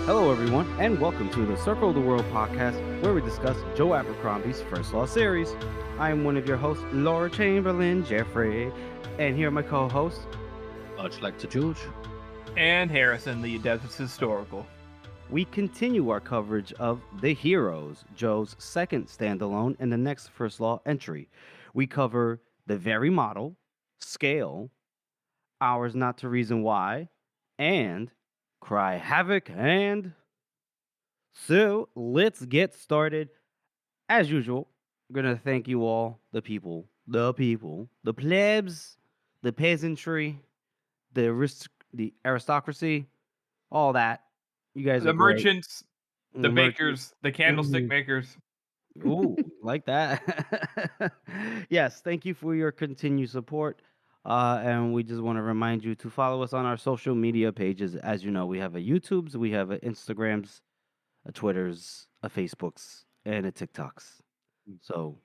Hello, everyone, and welcome to the Circle of the World podcast, where we discuss Joe Abercrombie's First Law series. I am one of your hosts, Laura Chamberlain Jeffrey, and here are my co-hosts, I'd like to George. And Harrison, the Adeptus Historical. We continue our coverage of The Heroes, Joe's second standalone and the next First Law entry. We cover the very model, scale, Ours Not to Reason Why, and Cry Havoc. And so let's get started. As usual, we're going to thank you all, the people, the plebs, the peasantry, the aristocracy, all that. You guys The are great. merchants, the bakers, the candlestick makers. Ooh, like that. Yes, thank you for your continued support. And we just want to remind you to follow us on our social media pages. As you know, we have a YouTubes, we have a Instagrams, a Twitters, a Facebooks, and a TikToks. So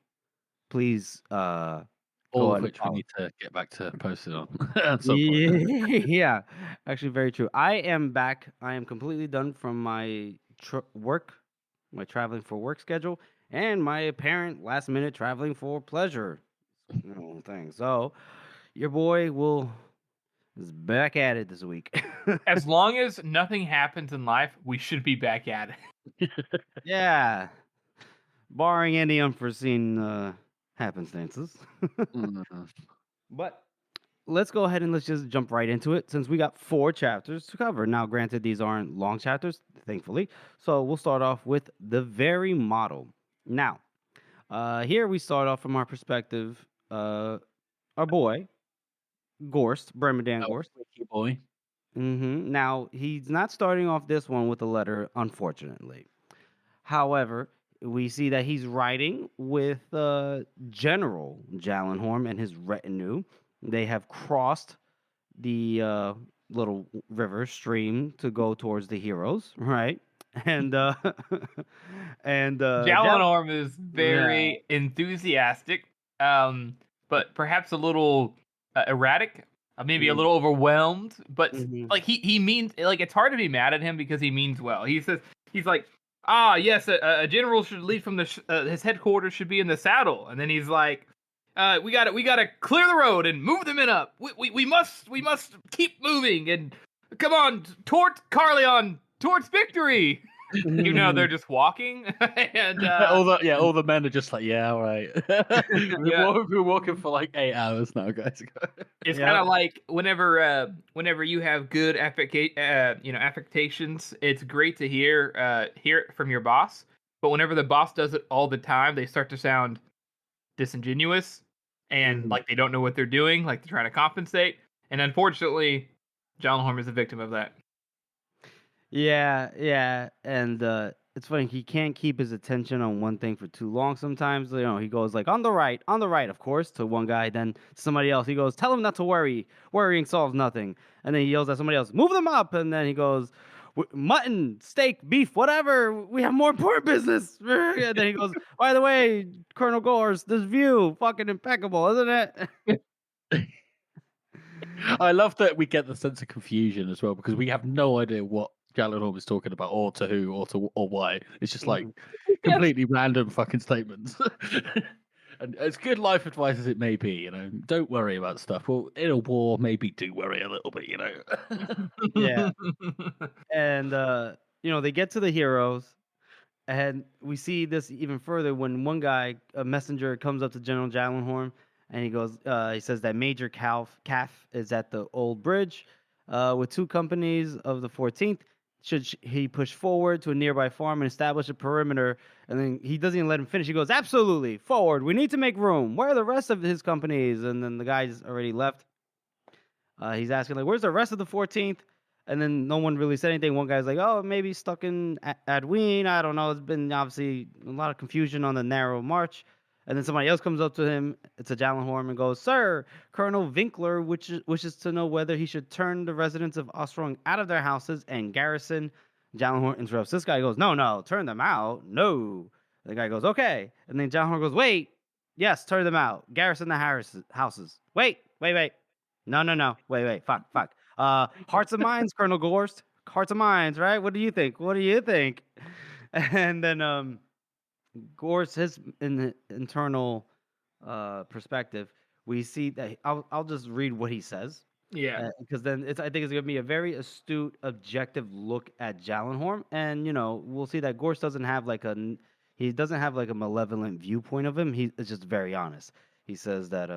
please All go of ahead which and we need to get back to posting on. yeah, actually, very true. I am back. I am completely done from my my traveling for work schedule, and my apparent last minute traveling for pleasure thing. So your boy is back at it this week. As long as nothing happens in life, we should be back at it. Yeah, barring any unforeseen happenstances. But let's go ahead and let's just jump right into it since we got 4 chapters to cover. Now, granted, these aren't long chapters, thankfully. So we'll start off with the very model. Now, here we start off from our perspective. Our boy, Gorst, Bremerdan Gorst. Boy. Now, he's not starting off this one with a letter, unfortunately. However, we see that he's riding with General Jallenhorm and his retinue. They have crossed the little river stream to go towards the heroes, right? And Jallenhorm is very enthusiastic, but perhaps a little erratic, maybe a little overwhelmed. But like he means, like, it's hard to be mad at him because he means well. He's like, yes, a general should lead from his headquarters should be in the saddle, and then he's like, we gotta clear the road and move the men up. We must keep moving and come on towards Carleon, towards victory. You know, they're just walking, and all the men are just like, yeah, all right. We've been walking for like 8 hours now, guys. It's kind of like whenever you have good affectations, it's great to hear it from your boss. But whenever the boss does it all the time, they start to sound disingenuous and like they don't know what they're doing, like they're trying to compensate. And unfortunately, Jallenhorm is a victim of that. Yeah, and it's funny, he can't keep his attention on one thing for too long sometimes. You know, he goes like, on the right, of course, to one guy, then somebody else. He goes, tell him not to worry. Worrying solves nothing. And then he yells at somebody else, move them up. And then he goes, mutton, steak, beef, whatever. We have more important business. And then he goes, by the way, Colonel Gores, this view, fucking impeccable, isn't it? I love that we get the sense of confusion as well because we have no idea what Jallenhorm is talking about, or to who, or why. It's just like completely random fucking statements. And as good life advice as it may be, you know, don't worry about stuff. Well, in a war, maybe do worry a little bit, you know. Yeah. And they get to the heroes, and we see this even further when one guy, a messenger, comes up to General Jallenhorm, and he goes, he says that Major Calf is at the old bridge with 2 companies of the 14th. Should he push forward to a nearby farm and establish a perimeter? And then he doesn't even let him finish. He goes, absolutely, forward. We need to make room. Where are the rest of his companies? And then the guy's already left. He's asking, like, where's the rest of the 14th? And then no one really said anything. One guy's like, oh, maybe stuck in Adween. I don't know. It's been obviously a lot of confusion on the narrow march. And then somebody else comes up to him, it's a Jallenhorm, and goes, Sir, Colonel Winkler wishes to know whether he should turn the residents of Ostrong out of their houses and garrison. Jallenhorm interrupts this guy, goes, no, turn them out. No. The guy goes, okay. And then Jallenhorm goes, wait. Yes, turn them out. Garrison the houses. Wait. No. Wait. Fuck. Hearts and minds, Colonel Gorst. hearts and minds, right? What do you think? What do you think? And then Gorse, his internal perspective, we see that I'll just read what he says. Yeah. Because then I think it's gonna be a very astute, objective look at Jallenhorm, and we'll see that Gorse doesn't have he doesn't have like a malevolent viewpoint of him. It's just very honest. He says that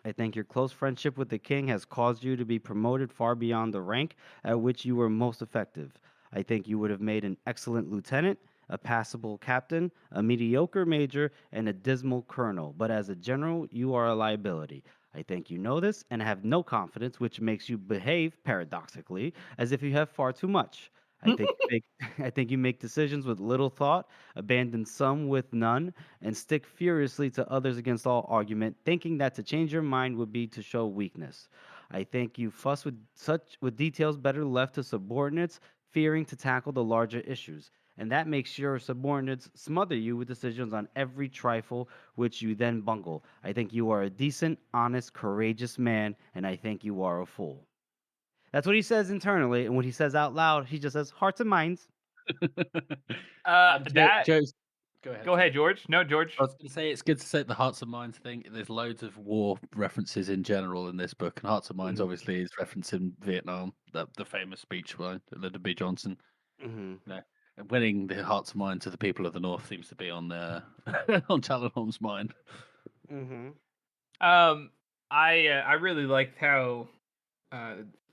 I think your close friendship with the king has caused you to be promoted far beyond the rank at which you were most effective. I think you would have made an excellent lieutenant, a passable captain, a mediocre major, and a dismal colonel. But as a general, you are a liability. I think you know this and have no confidence, which makes you behave, paradoxically, as if you have far too much. I think you make decisions with little thought, abandon some with none, and stick furiously to others against all argument, thinking that to change your mind would be to show weakness. I think you fuss with details better left to subordinates, fearing to tackle the larger issues. And that makes your subordinates smother you with decisions on every trifle, which you then bungle. I think you are a decent, honest, courageous man, and I think you are a fool. That's what he says internally, and what he says out loud, he just says hearts and minds. Joe's, Go ahead, George. No, George. I was going to say it's good to say the hearts and minds thing. There's loads of war references in general in this book, and hearts and minds obviously is referencing Vietnam, the famous speech by Lyndon B. Johnson. And winning the hearts and minds of the people of the North seems to be on on Jallenhorm's mind. I really liked how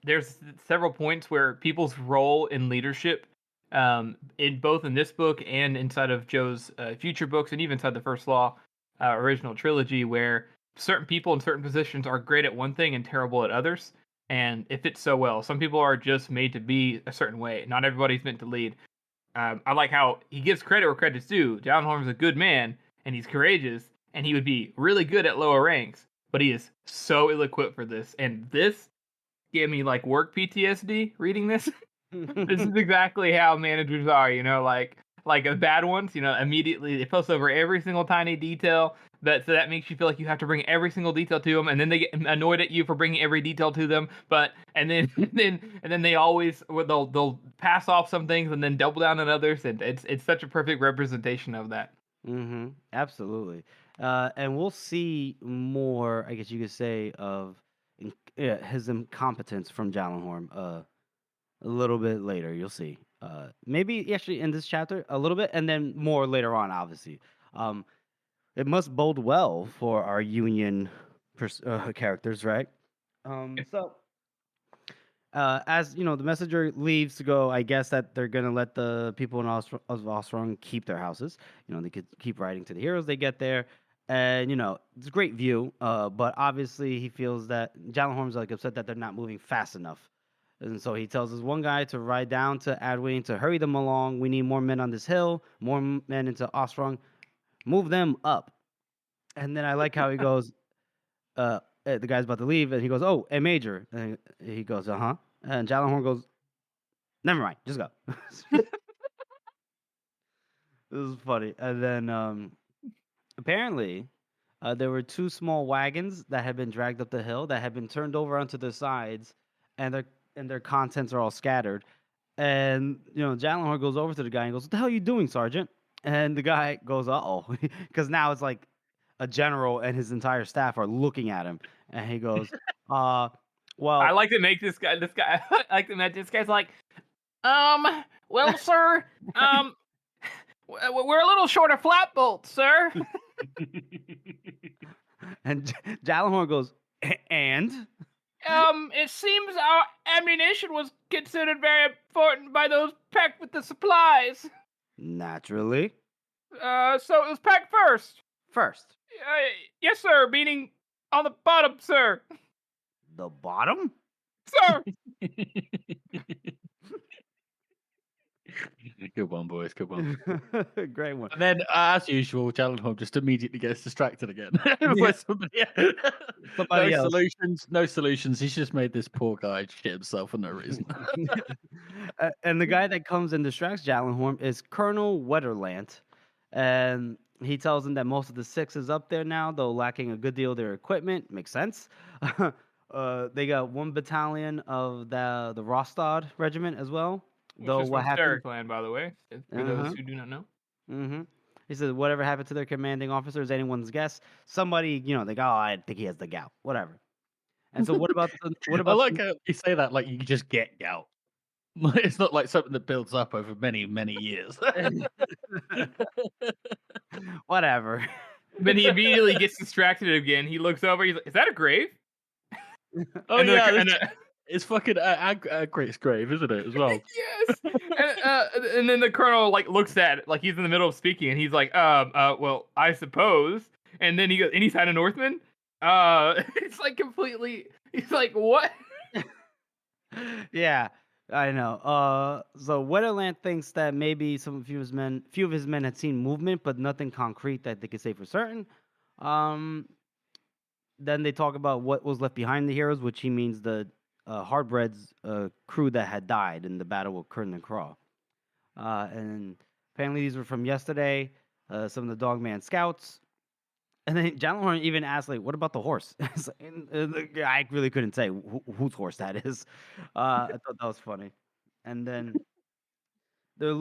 there's several points where people's role in leadership, in both in this book and inside of Joe's future books, and even inside the First Law original trilogy, where certain people in certain positions are great at one thing and terrible at others, and it fits so well. Some people are just made to be a certain way. Not everybody's meant to lead. I like how he gives credit where credit's due. Jallenhorm's a good man, and he's courageous, and he would be really good at lower ranks, but he is so ill-equipped for this. And this gave me like work PTSD reading this. This is exactly how managers are, like a bad ones, immediately they post over every single tiny detail. So that makes you feel like you have to bring every single detail to them, and then they get annoyed at you for bringing every detail to them. And then they always they'll pass off some things and then double down on others, and it's such a perfect representation of that. Absolutely. And we'll see more, I guess you could say, of his incompetence from Jallenhorm a little bit later. You'll see. Maybe actually in this chapter a little bit, and then more later on, obviously. It must bode well for our Union characters, right? So, as the messenger leaves to go, I guess that they're gonna let the people of Ostrong keep their houses. They could keep riding to the heroes. They get there, and it's a great view. But obviously, he feels that Jallenhorm's like upset that they're not moving fast enough. And so he tells his one guy to ride down to Adwine to hurry them along. We need more men on this hill, more men into Ostrong. Move them up. And then I like how he goes, the guy's about to leave, and he goes, oh, a major. And he goes, uh-huh. And Jallenhorm goes, never mind, just go. This is funny. And then apparently there were two small wagons that had been dragged up the hill that had been turned over onto the sides, and their contents are all scattered. And Jallenhorm goes over to the guy and goes, what the hell are you doing, Sergeant? And the guy goes, uh-oh, because now it's like a general and his entire staff are looking at him, and he goes, well, I like to make this guy I like to imagine this guy's like, well, sir, we're a little short of flat bolts, sir. And Jallenhorm goes, and it seems our ammunition was considered very important by those packed with the supplies. Naturally. So it was packed first. First. Yes, sir. Meaning on the bottom, sir. The bottom? Sir. Good one, boys. Good one. Great one. And then, as usual, Jallenhorm just immediately gets distracted again. By somebody else. No solutions. He's just made this poor guy shit himself for no reason. And the guy that comes and distracts Jallenhorm is Colonel Wetterlant. And he tells him that most of the Six is up there now, though lacking a good deal of their equipment. Makes sense. They got one battalion of the Rostad regiment as well. Which Though is what from happened? Clan, by the way, for those Uh-huh. who do not know. Mm-hmm. He says whatever happened to their commanding officer is anyone's guess. Somebody, they go, oh, I think he has the gout. Whatever. And so what I about like how you say that like you just get gout. It's not like something that builds up over many, many years. whatever. Then he immediately gets distracted again. He looks over. He's like, "Is that a grave?" Oh And yeah, then, it's fucking Great's grave, isn't it? As well. yes. And then the colonel like looks at it, like he's in the middle of speaking, and he's like, well, I suppose." And then he goes, "Any sign of Northmen?" It's like completely. He's like, "What?" Yeah, I know. So Wetterland thinks that maybe few of his men had seen movement, but nothing concrete that they could say for certain. Um, then they talk about what was left behind the heroes, which he means the Hardbread's crew that had died in the battle with Curtin and Craw. And apparently these were from yesterday. Some of the Dogman scouts. And then Jallenhorn even asked, like, "What about the horse?" I really couldn't say whose horse that is. I thought that was funny. And then the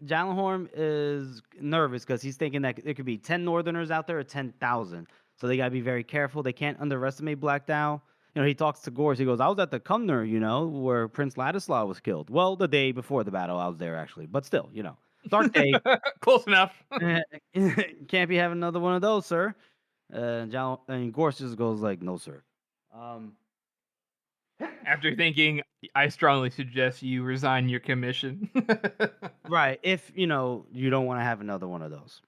Jallenhorn is nervous because he's thinking that there could be 10 Northerners out there or 10,000. So they gotta be very careful. They can't underestimate Black Dow. He talks to Gorse. He goes, "I was at the Cumnor, where Prince Ladislaw was killed. Well, the day before the battle, I was there actually, but still, dark day." Close enough. Can't be having another one of those, sir. And Gorse just goes like, "No, sir." After thinking, I strongly suggest you resign your commission. Right, if you don't want to have another one of those.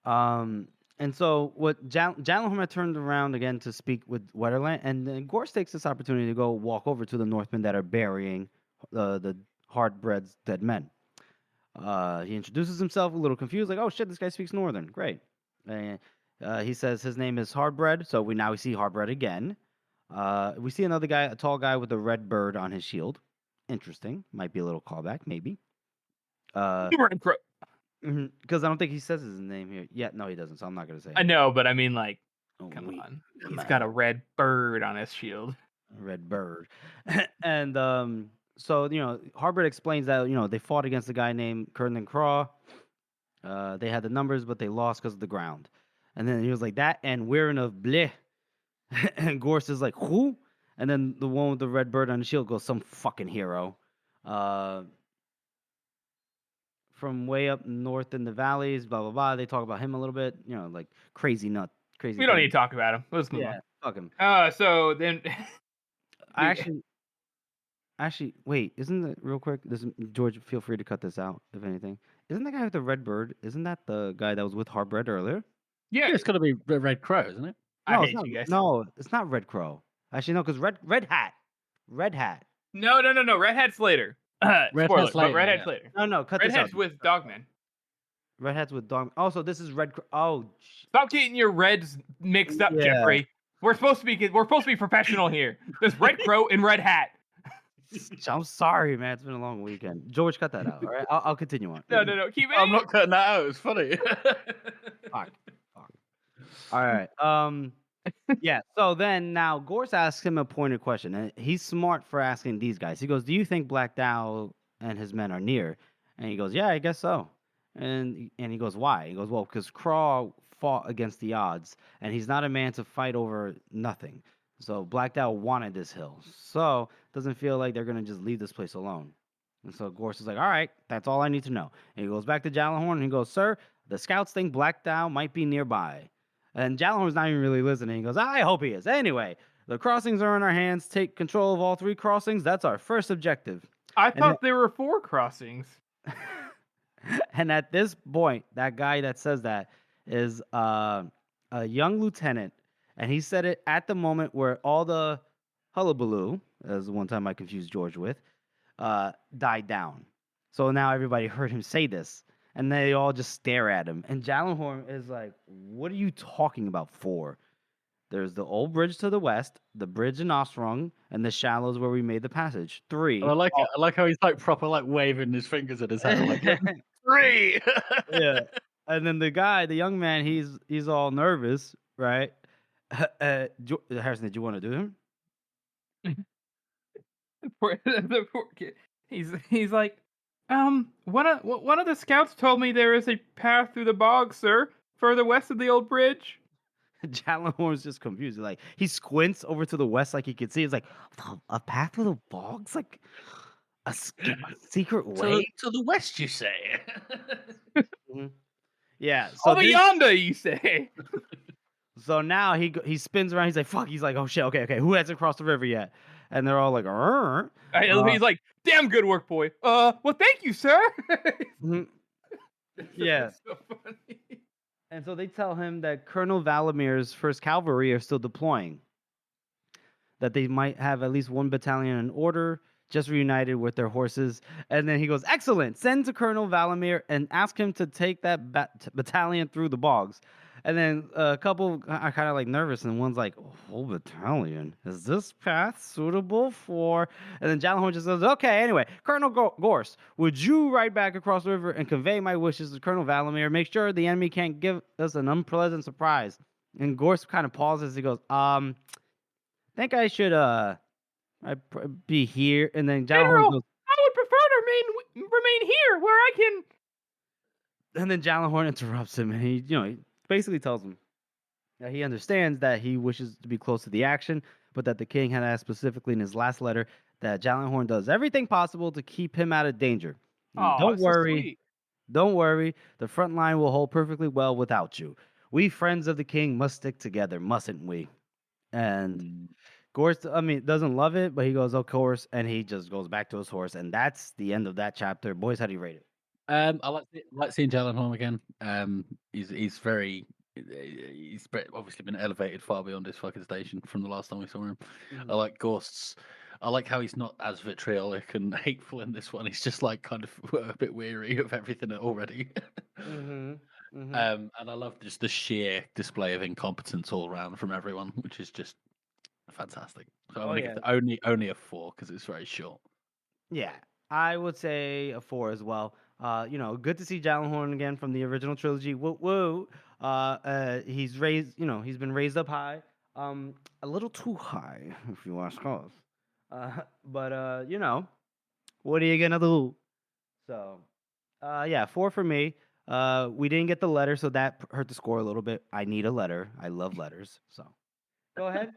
And so what Jallenhorn had turned around again to speak with Wetterland, and then Gorse takes this opportunity to go walk over to the Northmen that are burying the Hardbread's dead men. He introduces himself, a little confused, like, "Oh shit, this guy speaks Northern. Great." And he says his name is Hardbread, so we see Hardbread again. We see another guy, a tall guy with a red bird on his shield. Interesting. Might be a little callback, maybe. Because I don't think he says his name here. Yeah, no, he doesn't, so I'm not going to say it. I know, but I mean, like, Oh, come wait. on. He's got a red bird on his shield. Red bird. And so, Harbert explains that, they fought against a guy named Curtin and Craw. They had the numbers, but they lost because of the ground. And then he was like, "That and wearing of bleh." And Gorse is like, "Who?" And then the one with the red bird on the shield goes, "Some fucking hero. From way up north in the valleys, blah, blah, blah." They talk about him a little bit, like crazy nut. Crazy. We don't need to talk about him. Let's move Yeah, fuck him. So then... Actually, wait, isn't it real quick? George, feel free to cut this out, if anything. Isn't the guy with the red bird, isn't that the guy that was with Harbread earlier? Yeah, it's got to be Red Crow, isn't it? I hate you guys. No, it's not Red Crow. Actually, no, because Red Hat. Red Hat. No. Red Hat's later. Red Spoiler, Hat's later, but Red yeah. Hat's later. No, cut Red this out. Hat's with Dogman. Red Hat's with Dog. Oh, so this is Red Crow. Oh, stop getting your reds mixed up, Yeah. Jeffrey. We're supposed to be professional here. There's Red Crow and Red Hat. I'm sorry, man. It's been a long weekend. George, cut that out. All right, I'll continue on. No. Keep it. I'm not cutting that out. It's funny. Fuck. All right. Yeah. So then now Gorse asks him a pointed question, and he's smart for asking these guys. He goes, "Do you think Black Dow and his men are near?" And he goes, "Yeah, I guess so." And he goes, "Why?" He goes, "Well, because Craw fought against the odds, and he's not a man to fight over nothing. So Black Dow wanted this hill, so doesn't feel like they're gonna just leave this place alone." And so Gorse is like, "All right, that's all I need to know." And he goes back to Jallenhorn and he goes, "Sir, the scouts think Black Dow might be nearby." And Jallenhorn's not even really listening. He goes, "I hope he is. Anyway, the crossings are in our hands. Take control of all 3 crossings. That's our first objective." I thought there were 4 crossings. And at this point, that guy that says that is a young lieutenant. And he said it at the moment where all the hullabaloo, as the one time I confused George with, died down. So now everybody heard him say this. And they all just stare at him. And Jallenhorn is like, "What are you talking about, 4? There's the old bridge to the west, the bridge in Ostrung, and the shallows where we made the passage. 3. I like it. I like how he's like proper like waving his fingers at his head like 3. Yeah. And then the young man, he's all nervous, right? Harrison, did you want to do him? The poor kid. He's like, one of the scouts told me there is a path through the bog, sir, further west of the old bridge. Jallenhorn's just confused. Like he squints over to the west, like he can see. It's like a path through the bogs, like a secret way. To the west, you say? Mhm. Yeah. So Over yonder, you say. So now he spins around. He's like, "Fuck!" He's like, "Oh shit! Okay. Who hasn't crossed the river yet?" And they're all like, He's like, "Damn good work, boy." Well, thank you, sir. mhm. Yeah. That's so funny. And so they tell him that Colonel Valamir's First Cavalry are still deploying. That they might have at least one battalion in order, just reunited with their horses. And then he goes, "Excellent! Send to Colonel Valamir and ask him to take that battalion through the bogs." And then a couple are kind of like nervous, and one's like, "A whole battalion? Is this path suitable for?" And then Jallenhorn just says, "Okay, anyway, Colonel Gorse, would you ride back across the river and convey my wishes to Colonel Valamir? Make sure the enemy can't give us an unpleasant surprise." And Gorse kind of pauses. He goes, think I should be here." And then Jallenhorn General, goes, I would prefer to remain here where I can. and then Jallenhorn interrupts him, and he basically tells him that he understands that he wishes to be close to the action, but that the king had asked specifically in his last letter that Jallenhorn does everything possible to keep him out of danger. And Oh, don't that's so worry, sweet. don't worry, the front line will hold perfectly well without you. We friends of the king must stick together, mustn't we? And Gorse, doesn't love it, but he goes, "Of course," and he just goes back to his horse, and that's the end of that chapter. Boys, how do you rate it? I like seeing Gyllenhaal again. He's very obviously been elevated far beyond his fucking station from the last time we saw him. I like Ghosts. I like how he's not as vitriolic and hateful in this one. He's just like kind of a bit weary of everything already. And I love just the sheer display of incompetence all around from everyone, which is just fantastic. So I'm gonna give it only a 4 because it's very short. Yeah, I would say a 4 as well. Good to see Jallenhorn again from the original trilogy. Woo woo. He's raised, he's been raised up high. A little too high, if you ask us. But what are you gonna do? So, yeah, 4 for me. We didn't get the letter, so that hurt the score a little bit. I need a letter. I love letters. So, go ahead.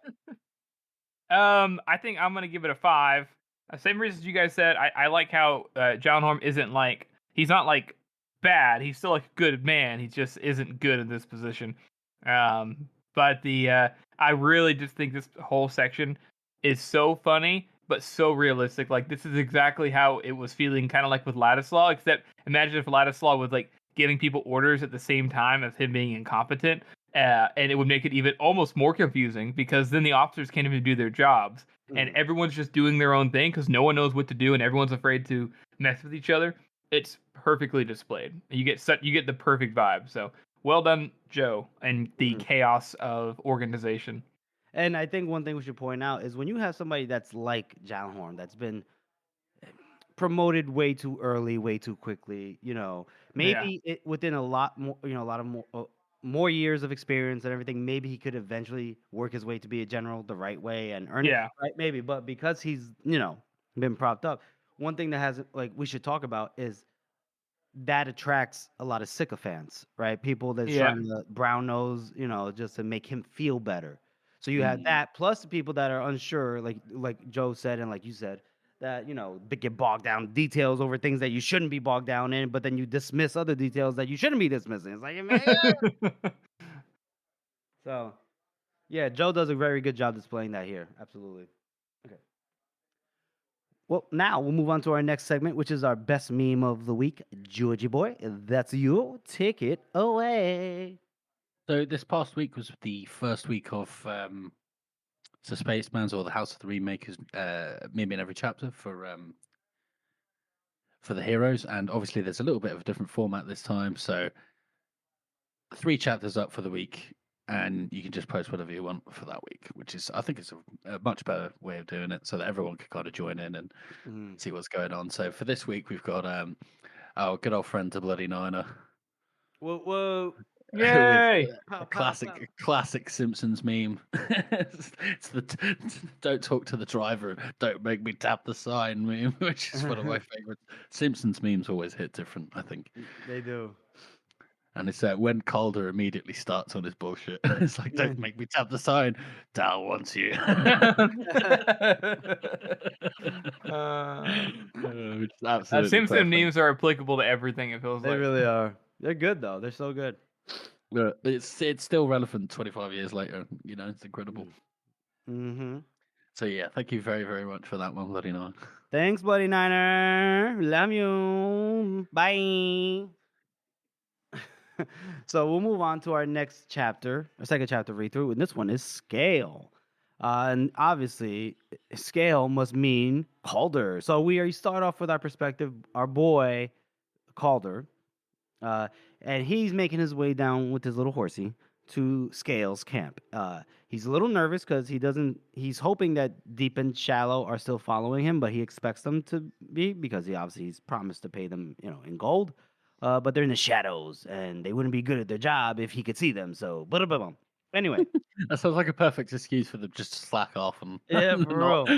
I think I'm gonna give it a 5. Same reasons you guys said. I like how Jallenhorn isn't like he's not like bad. He's still like a good man. He just isn't good in this position. But I really just think this whole section is so funny but so realistic. Like this is exactly how it was feeling, kind of like with Ladislaw. Except imagine if Ladislaw was like giving people orders at the same time as him being incompetent. And it would make it even almost more confusing because then the officers can't even do their jobs and everyone's just doing their own thing because no one knows what to do and everyone's afraid to mess with each other. It's perfectly displayed. You get the perfect vibe. So well done, Joe, and the chaos of organization. And I think one thing we should point out is when you have somebody that's like Jallenhorn, that's been promoted way too early, way too quickly, maybe within a lot more, more years of experience and everything, maybe he could eventually work his way to be a general the right way and earn it, right? Maybe, but because he's, been propped up, one thing that has like we should talk about is that attracts a lot of sycophants, right? People that's trying to brown nose, just to make him feel better. So you have that plus the people that are unsure, like Joe said and like you said, that they get bogged down in details over things that you shouldn't be bogged down in, but then you dismiss other details that you shouldn't be dismissing. It's like, man. So, yeah, Joe does a very good job displaying that here. Absolutely. Okay. Well, now we'll move on to our next segment, which is our best meme of the week. Georgie boy, that's you. Take it away. So this past week was the first week of the Spaceman's or the House of the Remakers meme in every chapter for the heroes, and obviously there's a little bit of a different format this time. So 3 chapters up for the week, and you can just post whatever you want for that week, which is I think it's a much better way of doing it, so that everyone can kind of join in and see what's going on. So for this week, we've got our good old friend the Bloody Niner. Whoa. Yay! A classic Simpsons meme. It's the "Don't talk to the driver, don't make me tap the sign" meme, which is one of my favorites. Simpsons memes always hit different, I think. They do. And it's when Calder immediately starts on his bullshit. It's like, "Don't make me tap the sign. Dal wants you." Which is absolutely Simpson perfect. memes are applicable to everything. It feels They like. really are. They're good though. They're so good. It's still relevant 25 years later. You know, it's incredible. Mm-hmm. So yeah, thank you very, very much for that one, Bloody Nine. Thanks, Bloody Niner. Love you. Bye. So we'll move on to our next chapter, our second chapter read through, and this one is scale. And obviously, scale must mean Calder. So we start off with our perspective, our boy Calder, and he's making his way down with his little horsey to Scale's camp. He's a little nervous because he's hoping that Deep and Shallow are still following him, but he expects them to be because he's promised to pay them, in gold. But they're in the shadows, and they wouldn't be good at their job if he could see them. So, anyway, That sounds like a perfect excuse for them just to slack off and yeah, not.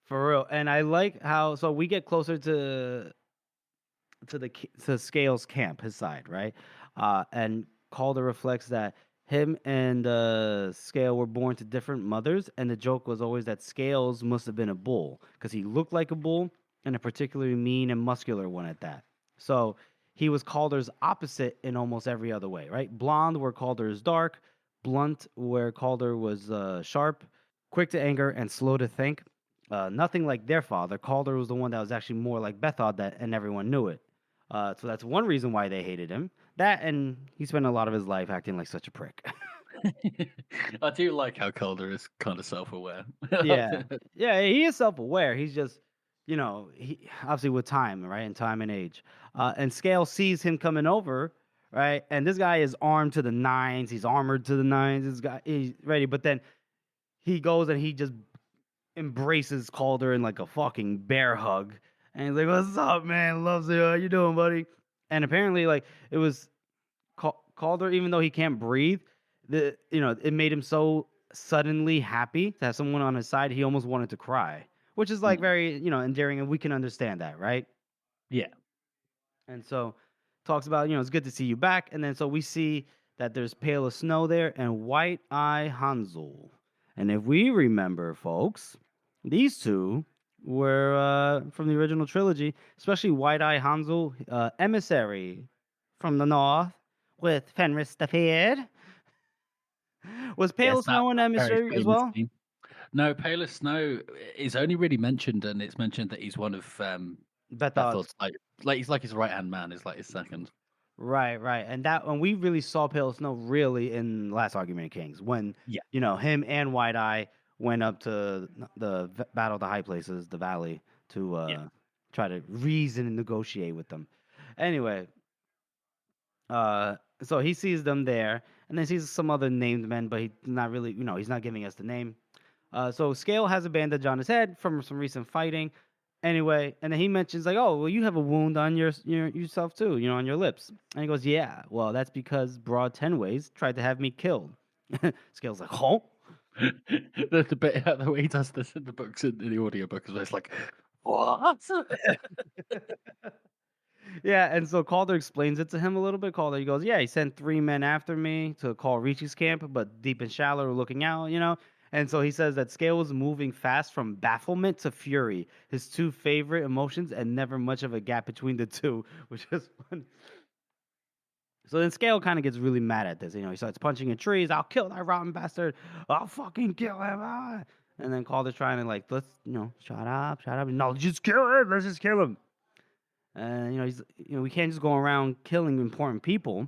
for real. And I like how we get closer to Scales' camp, his side, right? And Calder reflects that him and Scale were born to different mothers, and the joke was always that Scales must have been a bull because he looked like a bull, and a particularly mean and muscular one at that. So he was Calder's opposite in almost every other way, right? Blonde, where Calder is dark; blunt, where Calder was sharp; quick to anger and slow to think. Nothing like their father. Calder was the one that was actually more like Bethod, and everyone knew it. So that's one reason why they hated him. That, and he spent a lot of his life acting like such a prick. I do like how Calder is kind of self-aware. Yeah, he is self-aware. He's just, he obviously with time, right, and time and age. And Scale sees him coming over, right, and this guy is armed to the nines. He's armored to the nines. This guy, he's ready, but then he goes and he just embraces Calder in like a fucking bear hug. And he's like, "What's up, man? Loves you. How you doing, buddy?" And apparently, like, it was Calder, even though he can't breathe, it made him so suddenly happy to have someone on his side. He almost wanted to cry, which is like very, endearing, and we can understand that, right? Yeah. And so talks about, it's good to see you back. And then so we see that there's Pale of Snow there and White Eye Hansel. And if we remember, folks, these two were from the original trilogy, especially White Eye Hansel, emissary from the north with Fenris the Feared. Was Pale of Snow an emissary as well? Scene. No, Pale of Snow is only really mentioned, and it's mentioned that he's one of Bethod's, like he's like his right hand man, is like his second. Right, and we really saw Pale of Snow really in Last Argument of Kings when him and White Eye went up to the Battle of the High Places, the Valley, to try to reason and negotiate with them. Anyway, so he sees them there, and then sees some other named men, but he's not really, he's not giving us the name. So Scale has a bandage on his head from some recent fighting. Anyway, and then he mentions like, "Oh, well, you have a wound on yourself too, on your lips." And he goes, "Yeah, well, that's because Broad Tenways tried to have me killed." Scale's like, "Oh." The bit the way he does this in the books, in the audiobook, is it's like, what? Yeah, and so Calder explains it to him a little bit. Calder, he goes, "Yeah, he sent 3 men after me to call Ricci's camp, but Deep and Shallow were looking out, And so he says that Scale was moving fast from bafflement to fury, his two favorite emotions, and never much of a gap between the two," which is fun. So then Scale kind of gets really mad at this. He starts punching in trees. "I'll kill that rotten bastard. I'll fucking kill him." And then Calder's trying to like, "Let's, shut up. No, just kill him. Let's just kill him." And he's, we can't just go around killing important people.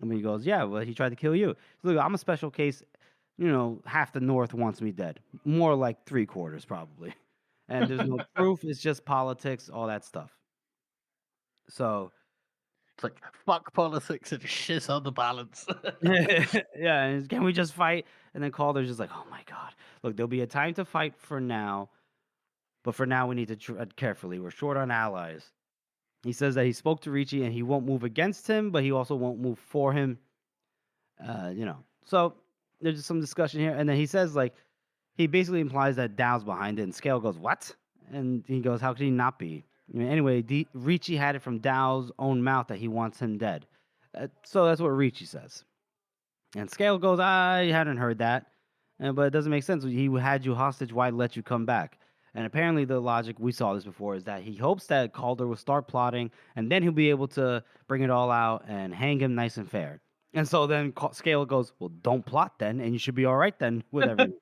I mean, he goes, "Yeah, well, he tried to kill you. Look, I'm a special case. Half the North wants me dead. More like 3/4 probably. And there's no proof. It's just politics, all that stuff." So it's like, fuck politics and shit on the balance. yeah, and can we just fight? And then Calder's just like, "Oh my god, look, there'll be a time to fight for now, but for now we need to tread carefully. We're short on allies." He says that he spoke to Ricci and he won't move against him, but he also won't move for him. So there's just some discussion here, and then he says like he basically implies that Dow's behind it, and Scale goes, "What?" And he goes, "How could he not be?" Anyway, Ricci had it from Dow's own mouth that he wants him dead. So that's what Ricci says. And Scale goes, "I hadn't heard that, but it doesn't make sense. He had you hostage. Why let you come back?" And apparently, the logic we saw this before is that he hopes that Calder will start plotting, and then he'll be able to bring it all out and hang him nice and fair. And so then Scale goes, "Well, don't plot then, and you should be all right then with everything."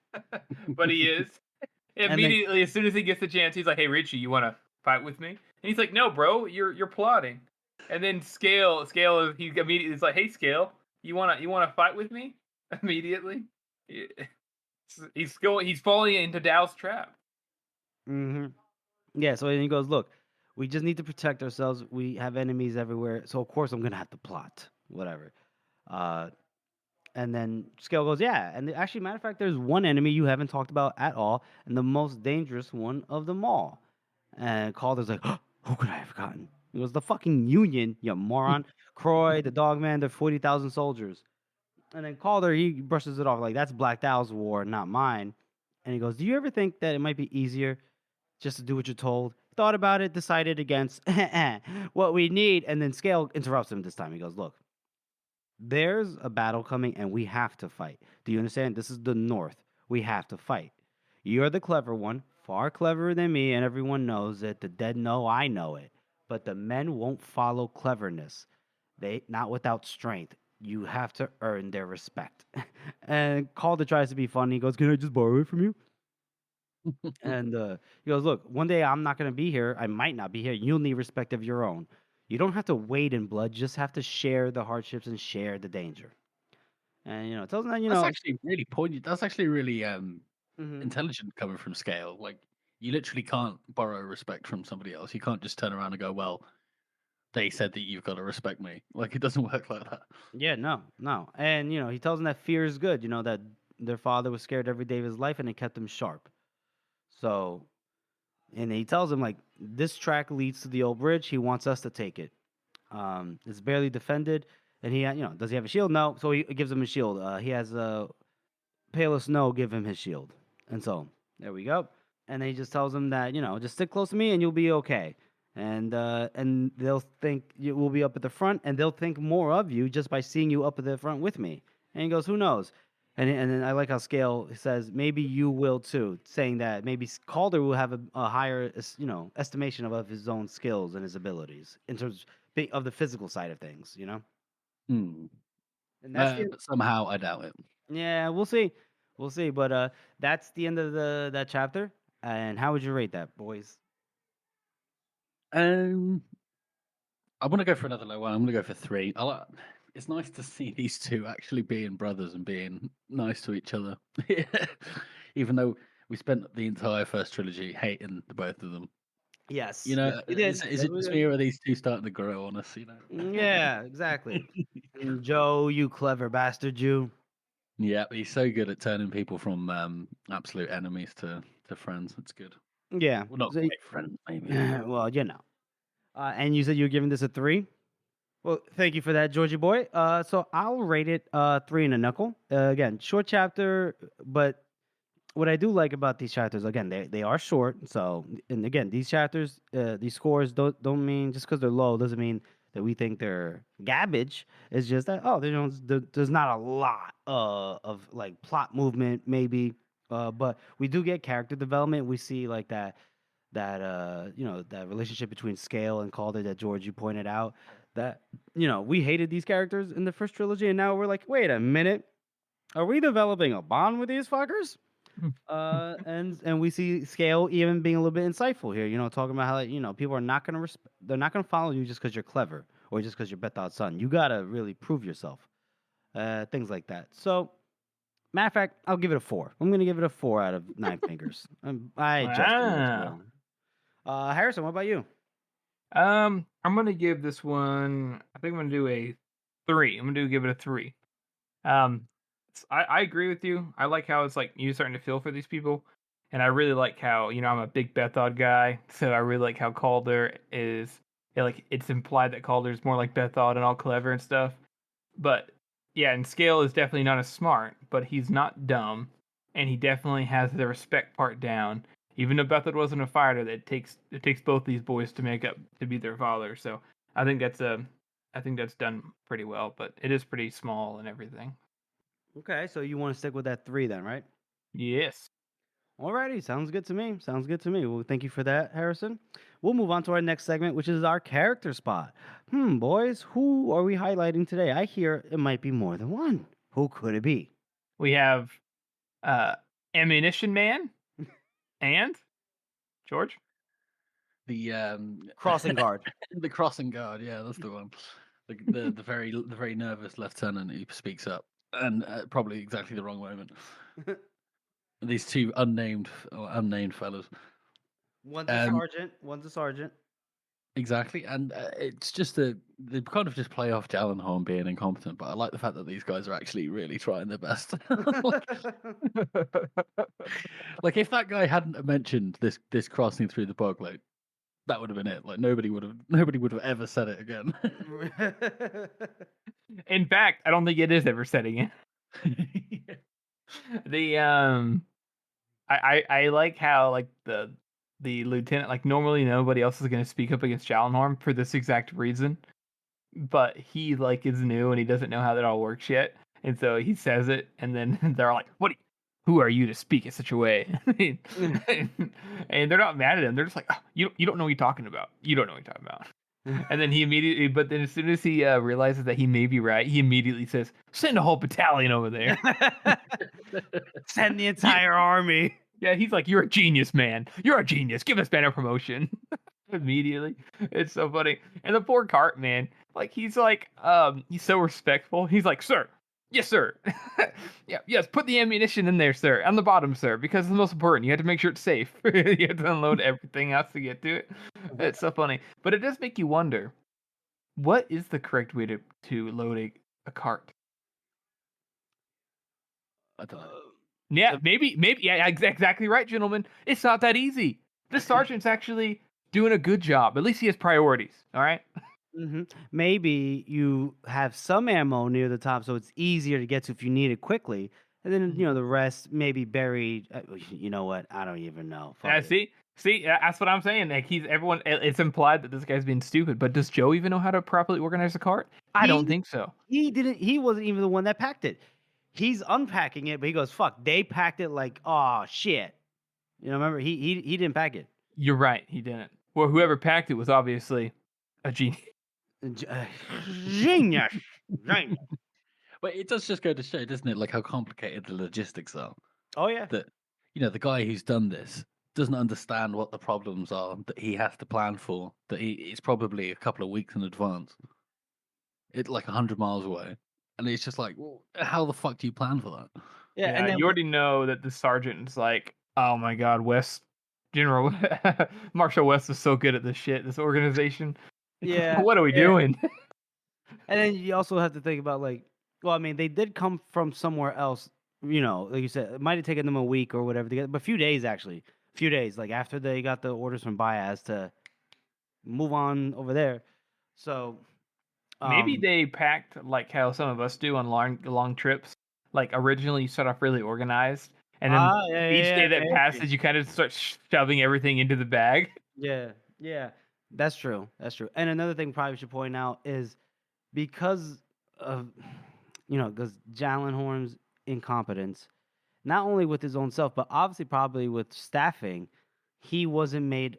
But he is. And then Immediately, as soon as he gets the chance, he's like, "Hey, Richie, you want to fight with me?" And he's like, "No, bro, you're plotting." And then Scale, he immediately is like, "Hey, Scale, you wanna fight with me?" Immediately, he's falling into Dow's trap. Yeah, so then he goes, "Look, we just need to protect ourselves. We have enemies everywhere, so of course I'm gonna have to plot, whatever." Uh, and then Scale goes, "Yeah." And actually, matter of fact, there's one enemy you haven't talked about at all, and the most dangerous one of them all. And Calder's like, "Who could I have forgotten?" It was the fucking Union, you moron. Croy, the Dogman, the 40,000 soldiers. And then Calder, he brushes it off like, "That's Black Dow's war, not mine." And he goes, "Do you ever think that it might be easier just to do what you're told?" Thought about it, decided against what we need. And then Scale interrupts him this time. He goes, "Look, there's a battle coming and we have to fight. Do you understand? This is the North. We have to fight. You're the clever one, far cleverer than me, and everyone knows it. The dead know I know it. But the men won't follow cleverness. They not without strength. You have to earn their respect." And Calder tries to be funny. He goes, "Can I just borrow it from you?" And he goes, "Look, one day I'm not going to be here. I might not be here. You'll need respect of your own. You don't have to wade in blood. You just have to share the hardships and share the danger." And it tells them that That's actually really poignant. That's actually really Mhm. intelligent coming from Scale. Like you literally can't borrow respect from somebody else. You can't just turn around and go, "Well, they said that you've got to respect me." Like it doesn't work like that. Yeah, no, no. And he tells them that fear is good. That their father was scared every day of his life, and it kept him sharp. So, and he tells him like this track leads to the old bridge. He wants us to take it. It's barely defended, and does he have a shield? No, so he gives him a shield. He has Pale of Snow give him his shield, and so there we go. And then he just tells him that just stick close to me and you'll be okay. And they'll think you will be up at the front, and they'll think more of you just by seeing you up at the front with me. And he goes, "Who knows?" And then I like how Scale says, "Maybe you will too," saying that maybe Calder will have a higher estimation of his own skills and his abilities in terms of the physical side of things. Hmm. And that's But somehow I doubt it. yeah, we'll see. We'll see. But that's the end of that chapter. And how would you rate that, boys? Um, I want to go for another low one. I'm going to go for 3. It's nice to see these two actually being brothers and being nice to each other. Even though we spent the entire first trilogy hating the both of them. Yes. You know, Yes, we did. is Yes, it we just did. me or are these two starting to grow on us? Yeah, exactly. Joe, you clever bastard, you. Yeah, he's so good at turning people from absolute enemies to friends. That's good. Yeah. Well, not So, quite friends, maybe. well, and you said you were giving this a 3? Well, thank you for that, Georgie boy. So I'll rate it 3 and a knuckle. Again, short chapter, but what I do like about these chapters, again, they are short. So, and again, these chapters, these scores don't mean just because they're low doesn't mean that we think they're garbage. It's just that there's not a lot of like plot movement maybe, but we do get character development. We see like that relationship between Scale and Calder that George you pointed out. That we hated these characters in the first trilogy, and now we're like, wait a minute, are we developing a bond with these fuckers? And we see Scale even being a little bit insightful here. Talking about how people are not gonna they're not gonna follow you just because you're clever or just because you're Bethod's son. You gotta really prove yourself. Things like that. So, matter of fact, I'll give it a 4. I'm gonna give it a 4 out of 9 fingers. I adjusted it as Wow. well. Harrison, what about you? I'm gonna give this one. I think I'm gonna do a 3. I'm gonna give it a 3. Um, I agree with you. I like how it's like you starting to feel for these people, and I really like how I'm a big Bethod guy, so I really like how Calder is. Yeah, like it's implied that Calder is more like Bethod and all clever and stuff. But Yeah, and Scale is definitely not as smart, but he's not dumb, and he definitely has the respect part down. Even though Bethard wasn't a fighter, it takes both these boys to make up to be their father. So I think that's done pretty well, but it is pretty small and everything. Okay, so you want to stick with that 3 then, right? Yes. Alrighty, sounds good to me. Sounds good to me. Well, thank you for that, Harrison. We'll move on to our next segment, which is our character spot. Boys, who are we highlighting today? I hear it might be more than one. Who could it be? We have Ammunition Man and George. The Crossing guard. the crossing guard, yeah, that's the one. The very nervous lieutenant who speaks up, and probably exactly the wrong moment. These two unnamed fellas. One's a sergeant. One's a sergeant. Exactly, and it's just they kind of just play off Gyllenhaal being incompetent, but I like the fact that these guys are actually really trying their best. Like if that guy hadn't mentioned this crossing through the bog, like that would have been it. Like nobody would have ever said it again. In fact, I don't think it is ever said again. The I like how like the lieutenant, like normally nobody else is going to speak up against Gyllenhaal for this exact reason, but he like is new and he doesn't know how that all works yet, and so he says it, and then they're like, who are you to speak in such a way? And they're not mad at him. They're just like, oh, you don't know what you're talking about. You don't know what you're talking about. And then but then as soon as he realizes that he may be right, he immediately says, send a whole battalion over there. Send the entire army. Yeah, he's like, you're a genius, man. You're a genius. Give us better promotion. Immediately. It's so funny. And the poor cart man, like he's so respectful. He's like, sir. Yes, sir. Yeah, yes, put the ammunition in there, sir. On the bottom, sir, because it's the most important. You have to make sure it's safe. You have to unload everything else to get to it. It's so funny. But it does make you wonder, what is the correct way to load a cart? I don't know. Yeah, maybe, yeah, exactly right, gentlemen. It's not that easy. This sergeant's actually doing a good job. At least he has priorities, all right? Mm-hmm. Maybe you have some ammo near the top so it's easier to get to if you need it quickly. And then, the rest may be buried. You know what? I don't even know. Yeah, see, that's what I'm saying. Like everyone, it's implied that this guy's being stupid. But does Joe even know how to properly organize a cart? I don't think so. He didn't. He wasn't even the one that packed it. He's unpacking it, but he goes, "Fuck!" They packed it like, "Oh shit." Remember he didn't pack it. You're right. He didn't. Well, whoever packed it was obviously a genius. Genius. But it does just go to show, doesn't it, like how complicated the logistics are. Oh yeah. That the guy who's done this doesn't understand what the problems are that he has to plan for. That it's probably a couple of weeks in advance. It's like 100 miles away, and it's just like, well, how the fuck do you plan for that? Yeah, and then you already know that the sergeant's like, oh my god, General Marshall West is so good at this shit. This organization. Yeah. What are we doing? And then you also have to think about they did come from somewhere else. Like you said, it might have taken them a week or whatever to get, but a few days actually. A few days, like after they got the orders from Baez to move on over there. So maybe they packed like how some of us do on long trips. Like originally, you start off really organized, and then each day that passes, you kind of start shoving everything into the bag. Yeah, that's true. And another thing probably should point out is because of because Gyllenhaal's incompetence, not only with his own self, but obviously probably with staffing, he wasn't made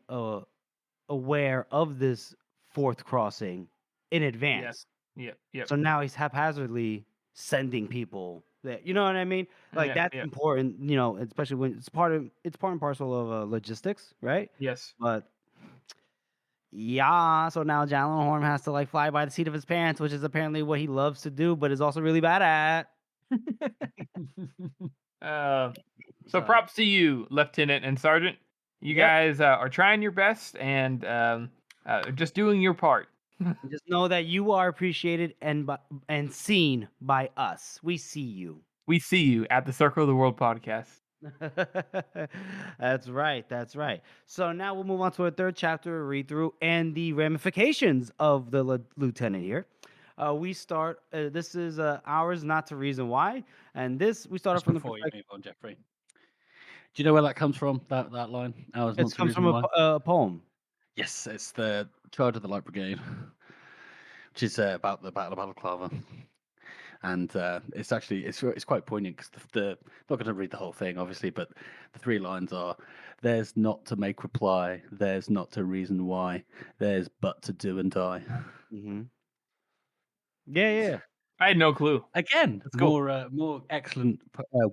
aware of this fourth crossing in advance. Yeah. So now he's haphazardly sending people there. You know what I mean? Like that's important. Especially when it's part and parcel of logistics, right? Yes. But yeah, so now Gyllenhaal has to fly by the seat of his pants, which is apparently what he loves to do, but is also really bad at. So props to you, Lieutenant and Sergeant. You guys are trying your best and just doing your part. Just know that you are appreciated and seen by us. We see you. We see you at the Circle of the World podcast. That's right. So now we'll move on to our third chapter read through and the ramifications of the lieutenant here. we start. This is ours, not to reason why, and this we start off Just from the before you perspective. move on, Jeffrey, do you know where that comes from? That line? Ours, not It to comes from reason a, why. a poem. Yes, it's the Charge of the Light Brigade, which is about the Battle of Balaclava. And it's actually it's quite poignant because the not going to read the whole thing obviously, but the three lines are: "There's not to make reply, there's not to reason why, there's but to do and die." Hmm. Yeah. I had no clue. Again, That's cool. more excellent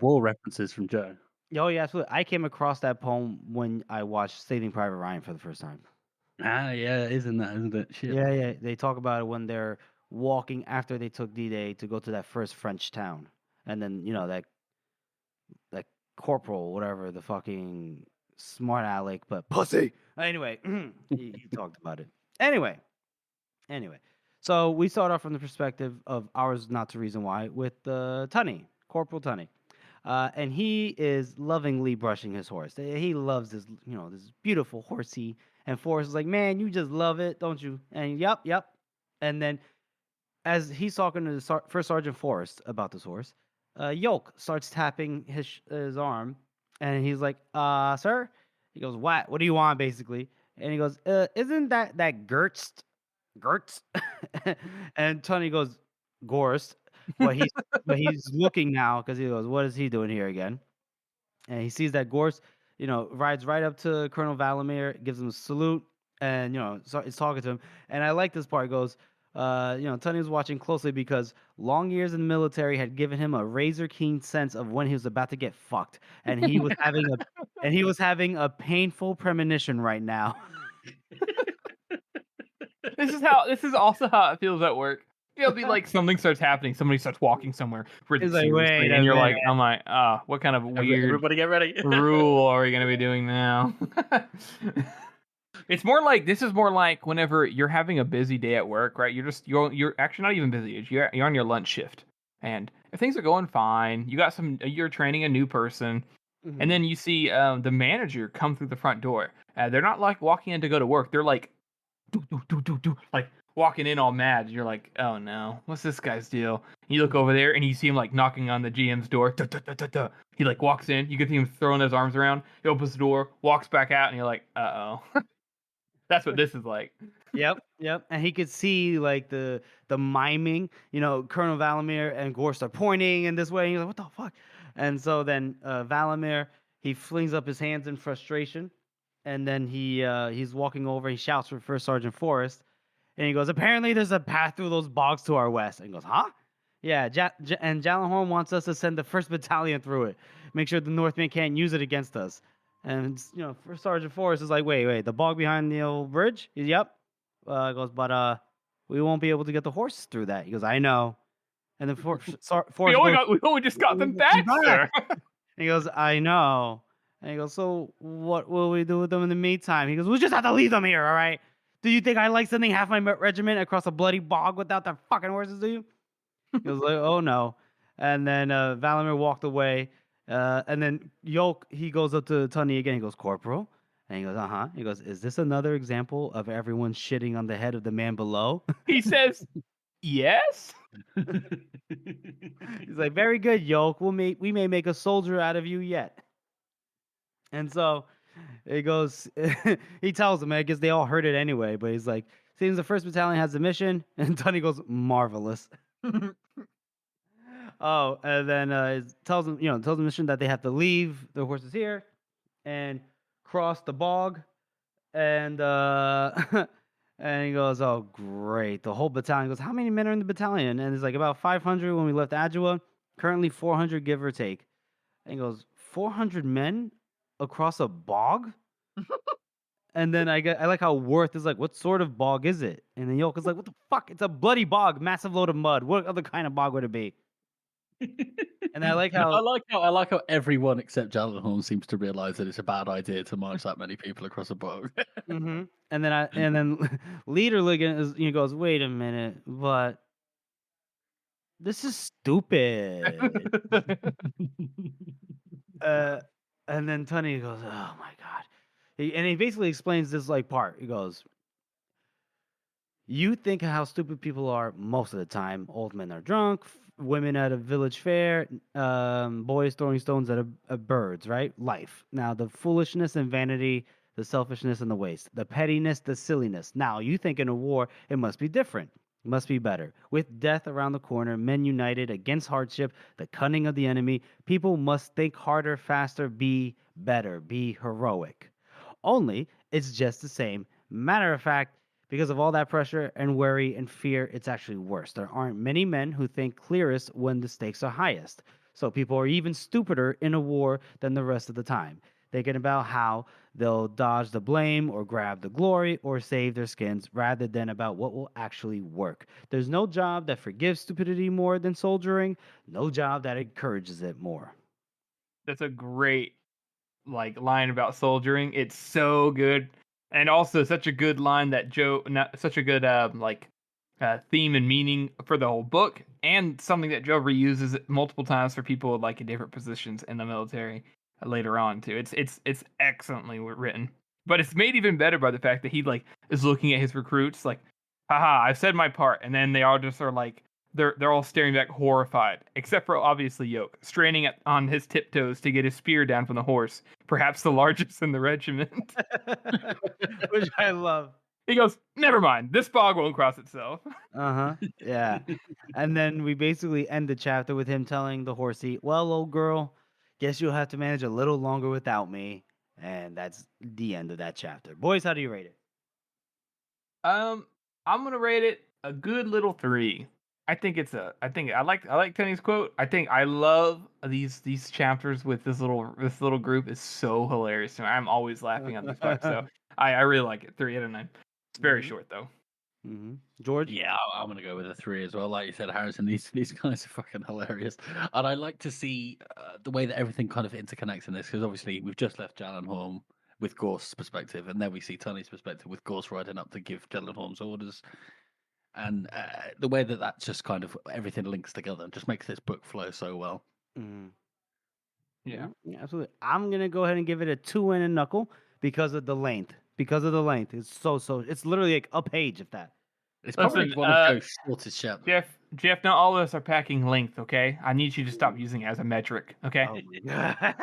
war references from Joe. Oh yeah, absolutely. I came across that poem when I watched Saving Private Ryan for the first time. Ah, yeah, isn't it? Shit. Yeah. They talk about it when they're walking after they took D-Day to go to that first French town, and then that corporal, whatever the fucking smart aleck, but pussy. Anyway, he talked about it. Anyway, so we start off from the perspective of ours, not to reason why, with Tunny, Corporal Tunny. And he is lovingly brushing his horse. He loves this, this beautiful horsey. And Forrest is like, man, you just love it, don't you? And yep. And then as he's talking to the First Sergeant Forrest about this horse, Yolk starts tapping his arm, and he's like, sir? He goes, what? What do you want, basically? And he goes, isn't that Gertz? Gertz? And Tony goes, Gorst. But he's looking now because he goes, what is he doing here again? And he sees that Gorst, rides right up to Colonel Valamir, gives him a salute, and is talking to him. And I like this part. It goes, Tony was watching closely because long years in the military had given him a razor keen sense of when he was about to get fucked, and he was having a painful premonition right now. This is also how it feels at work. It'll be like something starts happening, somebody starts walking somewhere really It's like, seriously, wait a and you're minute. like, I'm like, what kind of weird Everybody get ready. rule are we gonna be doing now? This is more like whenever you're having a busy day at work, right? You're actually not even busy. You're on your lunch shift, and if things are going fine, you're training a new person, and then you see the manager come through the front door. They're not like walking in to go to work. They're like do, like walking in all mad. You're like, oh no, what's this guy's deal? And you look over there and you see him like knocking on the GM's door. Duh, duh, duh, duh, duh. He like walks in. You can see him throwing his arms around. He opens the door, walks back out, and you're like, uh oh. That's what this is like. Yep. And he could see like the miming, Colonel Valamir and Gorst are pointing in this way. And he's like, what the fuck? And so then Valamir, he flings up his hands in frustration. And then he's walking over. He shouts for First Sergeant Forrest. And he goes, apparently there's a path through those bogs to our west. And he goes, huh? Yeah, and Jallenhorn wants us to send the 1st Battalion through it. Make sure the Northmen can't use it against us. And, First Sergeant Forrest is like, wait, the bog behind the old bridge? He's, yep. Goes, but we won't be able to get the horses through that. He goes, I know. And then Forrest We goes, only just got them back, sir. And he goes, I know. And he goes, so what will we do with them in the meantime? He goes, we'll just have to leave them here, all right? Do you think I like sending half my regiment across a bloody bog without their fucking horses, do you? He was like, oh no. And then Valamir walked away. And then Yolk, he goes up to Tunny again. He goes, Corporal. And he goes, uh-huh. He goes, is this another example of everyone shitting on the head of the man below? He says, yes. He's like, very good, Yolk. We may make a soldier out of you yet. And so he goes, he tells them, I guess they all heard it anyway, but he's like, seems the 1st Battalion has a mission. And Tunny goes, marvelous. Oh, and then tells them the mission that they have to leave the horses here and cross the bog. And and he goes, oh, great. The whole battalion goes, how many men are in the battalion? And it's like about 500 when we left Adjua. Currently 400, give or take. And he goes, 400 men across a bog? And then I like how Worth is like, what sort of bog is it? And then Yolk is like, what the fuck? It's a bloody bog, massive load of mud. What other kind of bog would it be? And I like how I like how everyone except Jallenhorn seems to realize that it's a bad idea to march that many people across a bog. mm-hmm. And then Leader Ligon goes, wait a minute, but this is stupid. And then Tunny goes, oh my god. He basically explains this like part. He goes, You think of how stupid people are most of the time. Old men are drunk, women at a village fair, boys throwing stones at birds, right? Life. Now, the foolishness and vanity, the selfishness and the waste, the pettiness, the silliness. Now, you think in a war, it must be different. It must be better. With death around the corner, men united against hardship, the cunning of the enemy, people must think harder, faster, be better, be heroic. Only, it's just the same. Matter of fact, because of all that pressure and worry and fear, it's actually worse. There aren't many men who think clearest when the stakes are highest. So people are even stupider in a war than the rest of the time, thinking about how they'll dodge the blame or grab the glory or save their skins rather than about what will actually work. There's no job that forgives stupidity more than soldiering, no job that encourages it more. That's a great line about soldiering. It's so good, and also such a good line that such a good theme and meaning for the whole book, and something that Joe reuses multiple times for people in different positions in the military later on too. It's excellently written, but it's made even better by the fact that he is looking at his recruits like, haha, I've said my part, and then they all just are like, they're all staring back horrified, except for obviously Yoke, straining on his tiptoes to get his spear down from the horse, perhaps the largest in the regiment. Which I love. He goes, never mind, this bog won't cross itself. Uh-huh. Yeah. And then we basically end the chapter with him telling the horsey, well, old girl, guess you'll have to manage a little longer without me. And that's the end of that chapter. Boys, how do you rate it? I'm gonna rate it a good little 3. I think I like Tenny's quote. I think I love these chapters with this little group is so hilarious to me. I'm always laughing on these books, so I really like it. 3 out of 9. It's very short though. Mm-hmm. George? Yeah, I'm gonna go with a 3 as well. Like you said, Harrison, these guys are fucking hilarious, and I like to see the way that everything kind of interconnects in this, because obviously we've just left Gyllenhaal with Gorse's perspective, and then we see Tony's perspective with Gorse riding up to give Gyllenhaal's orders, and the way that that's just kind of everything links together just makes this book flow so well. Mm-hmm. Yeah. Absolutely. I'm going to go ahead and give it a 2 and a knuckle because of the length. Because of the length. It's it's literally like a page, if that. It's probably Listen, one of Joe's shortest chapters. Jeff, not all of us are packing length, okay? I need you to stop using it as a metric, okay? Oh my God.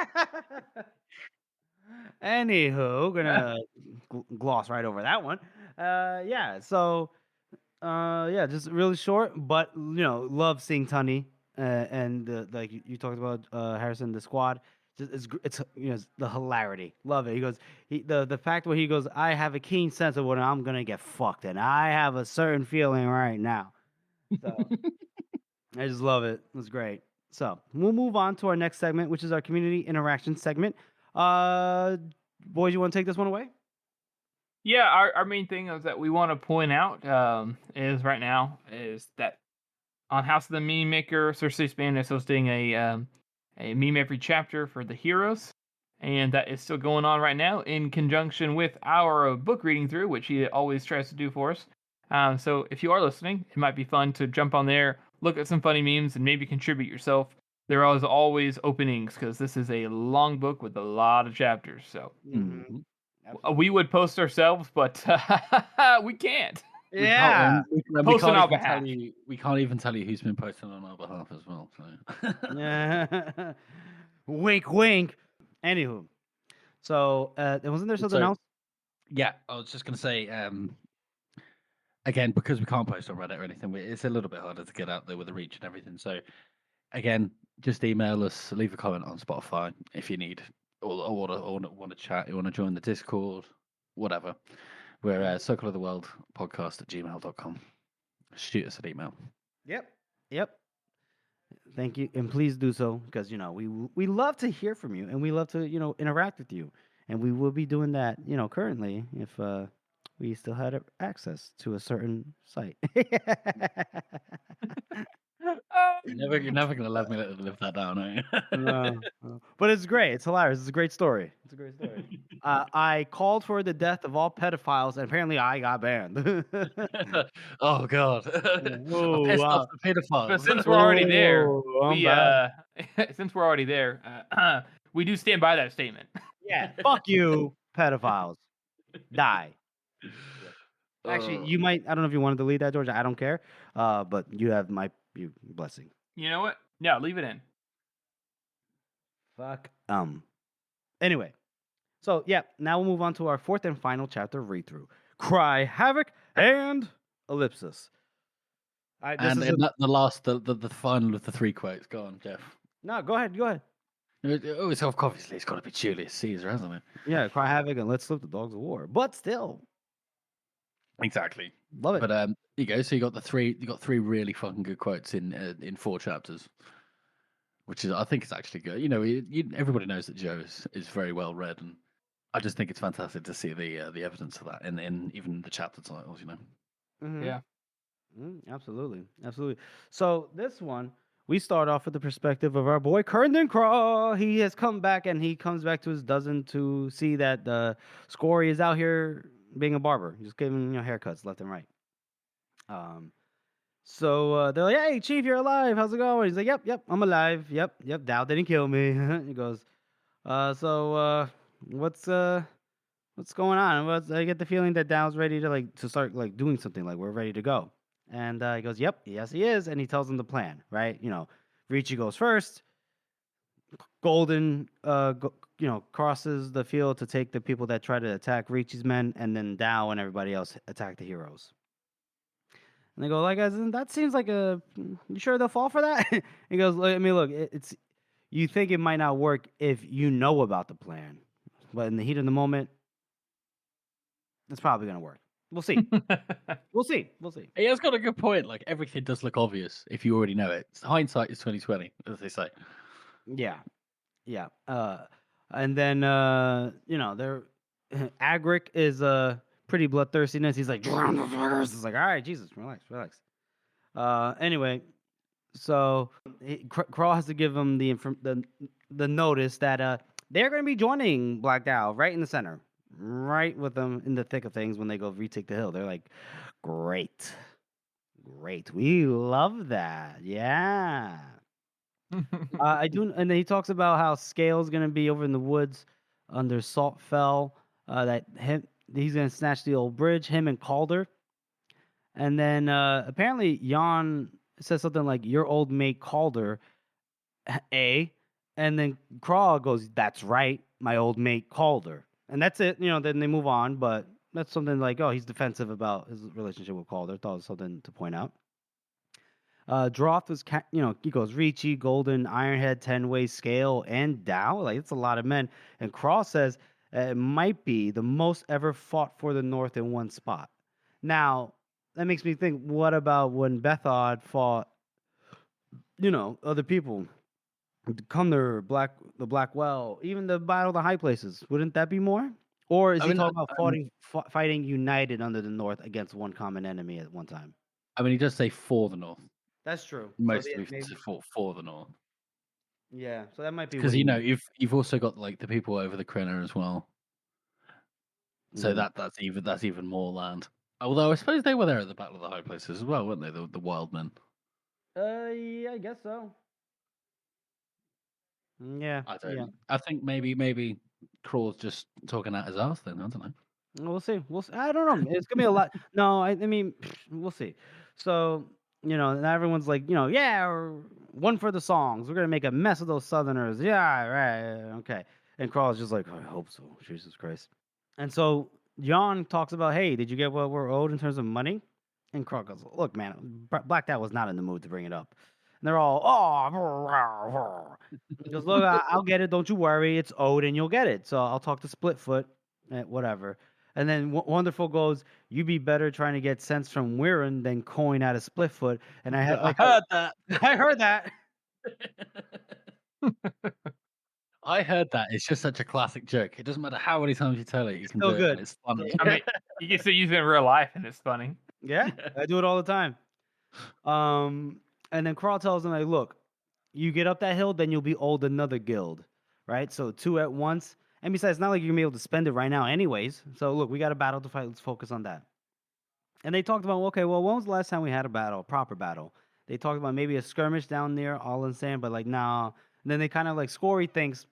Anywho, gonna gloss right over that one. Yeah. So, yeah, just really short, but love seeing Tunny and like you talked about Harrison, the squad. Just it's the hilarity. Love it. He goes the fact where he goes, I have a keen sense of when I'm gonna get fucked, and I have a certain feeling right now. So I just love it. It was great. So we'll move on to our next segment, which is our community interaction segment. Boys, you want to take this one away? Yeah, our main thing is that we want to point out is right now is that on House of the Meme Maker, Cersei Span is hosting a meme every chapter for the heroes, and that is still going on right now in conjunction with our book reading through, which he always tries to do for us. So if you are listening, it might be fun to jump on there, look at some funny memes, and maybe contribute yourself. There are always openings because this is a long book with a lot of chapters. So we would post ourselves, but we can't. Yeah. We can't even tell you who's been posting on our behalf as well. So. Yeah. Wink, wink. Anywho, so wasn't there something else? Yeah, I was just gonna say. Again, because we can't post on Reddit or anything, it's a little bit harder to get out there with the reach and everything. So, again, just email us, leave a comment on Spotify if you need, or want to chat, you want to join the Discord, whatever. We're Circle of the World podcast @gmail.com. Shoot us an email. Yep. Thank you, and please do so because we love to hear from you and we love to interact with you, and we will be doing that currently if we still had access to a certain site. You're never gonna let me live that down, are you? No. But it's great. It's hilarious. It's a great story. I called for the death of all pedophiles, and apparently I got banned. Oh God! Oh, I pissed wow. off the pedophiles. But since we're already there, we do stand by that statement. Yeah, fuck you, pedophiles. Die. Actually, you might. I don't know if you want to delete that, George. I don't care. But you have my blessing. You know what? No, leave it in. Fuck. Anyway, so yeah, now we'll move on to our fourth and final chapter read through. Cry Havoc and Ellipsis. And the final of the 3 quotes. Go on, Jeff. No, go ahead. Go ahead. Oh, it's obviously it's got to be Julius Caesar, hasn't it? Yeah, Cry Havoc and Let's Slip the Dogs of War. But still, Exactly. love it. But you go. So you got three really fucking good quotes in 4 chapters, which is I think is actually good. You know, everybody knows that Joe is very well read, and I just think it's fantastic to see the evidence of that in even the chapter titles. You know. Mhm. Yeah. Absolutely, absolutely. So this one, we start off with the perspective of our boy Kerndon Craw. He has come back, and he comes back to his dozen to see that Scory is out here being a barber, just giving haircuts left and right. So they're like, "Hey, Chief, you're alive. How's it going?" He's like, "Yep, I'm alive. Yep. Dow didn't kill me." He goes, "So what's going on?" I get the feeling that Dow's ready to start doing something. Like we're ready to go. And he goes, "Yep, yes, he is." And he tells them the plan, right? Ricci goes first. Golden, crosses the field to take the people that try to attack Ricci's men, and then Dow and everybody else attack the heroes. And they go, "Like, guys, that seems like you sure they'll fall for that?" He goes, "I mean, look, it's you think it might not work if you know about the plan, but in the heat of the moment, it's probably gonna work. We'll see. We'll see. He has got a good point. Like everything does look obvious if you already know it. Hindsight is 20/20, as they say. Yeah. And then they're Agric is pretty bloodthirstiness. He's like, "Drown the fuckers." It's like, all right, Jesus, relax. Anyway, so Crawl has to give him the notice that they're going to be joining Black Dow right in the center, right with them in the thick of things when they go retake the hill. They're like, great, we love that, yeah. I do, and then he talks about how Scale's gonna be over in the woods under Salt Fell. He's gonna snatch the old bridge. Him and Calder, and then apparently Jan says something like "your old mate Calder," and then Craw goes, "That's right, my old mate Calder," and that's it. Then they move on, but that's something like, oh, he's defensive about his relationship with Calder. Thought it was something to point out. Droth was, he goes Ricci, Golden, Ironhead, Tenway, Scale, and Dow. Like, it's a lot of men. And Cross says it might be the most ever fought for the North in one spot. Now, that makes me think, what about when Bethod fought, other people? Cumnor, the Blackwell, even the Battle of the High Places. Wouldn't that be more? Or is he talking about fighting united under the North against one common enemy at one time? I mean, he does say for the North. That's true. Mostly for the North. Yeah, so that might be because you've also got like the people over the Crenna as well. So that's even more land. Although I suppose they were there at the Battle of the High Places as well, weren't they? The wild men. Yeah, I guess so. Yeah, I don't. Yeah. I think maybe Crawl's just talking out his ass. Then I don't know. We'll see. I don't know. It's gonna be a lot. No, I mean, we'll see. So and everyone's like, yeah, one for the songs. We're gonna make a mess of those Southerners. Yeah, right, okay. And Crawl's just like, I hope so. Jesus Christ. And so Jan talks about, hey, did you get what we're owed in terms of money? And Crawl goes, look, man, Black Dad was not in the mood to bring it up. And they're all, oh, he goes, look, I'll get it. Don't you worry. It's owed and you'll get it. So I'll talk to Splitfoot, whatever. And then Wonderful goes, you be better trying to get sense from Wirren than coin out of Splitfoot. And I heard that. I heard that. I heard that. It's just such a classic joke. It doesn't matter how many times you tell it. You can do good. It. It's funny. I mean, you can still use it in real life, and it's funny. Yeah, I do it all the time. And then Crawl tells him, like, look, you get up that hill, then you'll be owed another guild, right? So 2 at once. And besides, it's not like you're going to be able to spend it right now anyways. So, look, we got a battle to fight. Let's focus on that. And they talked about, okay, well, when was the last time we had a proper battle? They talked about maybe a skirmish down near All in Sand, but like, nah. And then they kind of like, Scory thinks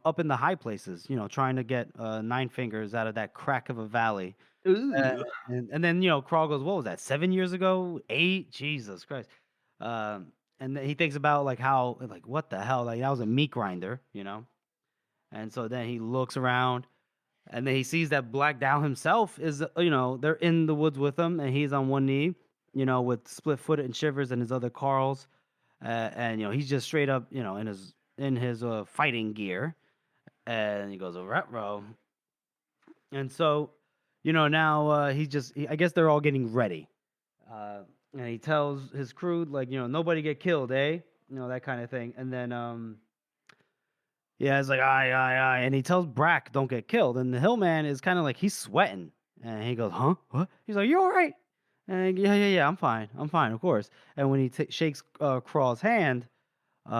up in the high places, trying to get Nine Fingers out of that crack of a valley. Ooh. And then Crawl goes, "What was that? 7 years ago? 8? Jesus Christ!" And then he thinks about like how like what the hell, like that was a meat grinder. And so then he looks around, and then he sees that Black Dow himself is, they're in the woods with him, and he's on one knee, with split footed and Shivers and his other Carls, and he's just straight up, in his fighting gear, and he goes, "Retro," and so, now I guess they're all getting ready, and he tells his crew like, nobody get killed, eh? That kind of thing, and then yeah, it's like, aye. And he tells Brack, don't get killed. And the Hillman is kind of like, he's sweating. And he goes, huh? What? He's like, you all right? And yeah, I'm fine, of course. And when he shakes Crawl's hand, he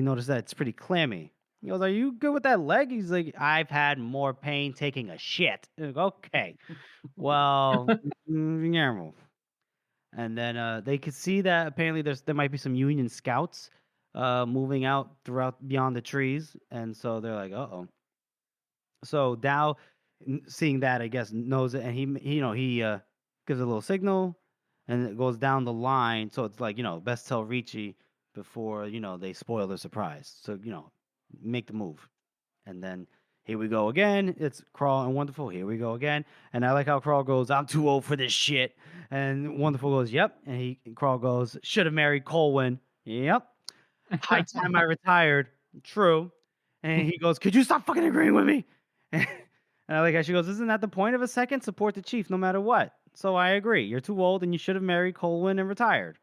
noticed that it's pretty clammy. He goes, are you good with that leg? He's like, I've had more pain taking a shit. Okay. Well, yeah. And then they could see that apparently there might be some Union scouts moving out throughout beyond the trees, and so they're like, "Uh-oh." So Dow, seeing that, I guess knows it, and he gives a little signal, and it goes down the line. So it's like, best tell Ricci before they spoil the surprise. So make the move, and then here we go again. It's Crawl and Wonderful. Here we go again. And I like how Crawl goes, I'm too old for this shit. And Wonderful goes, yep. And Crawl goes, should have married Colwyn. Yep. High time I retired. True. And he goes, could you stop fucking agreeing with me? And I like how she goes, isn't that the point of a second? Support the chief no matter what. So I agree. You're too old and you should have married Colwyn and retired.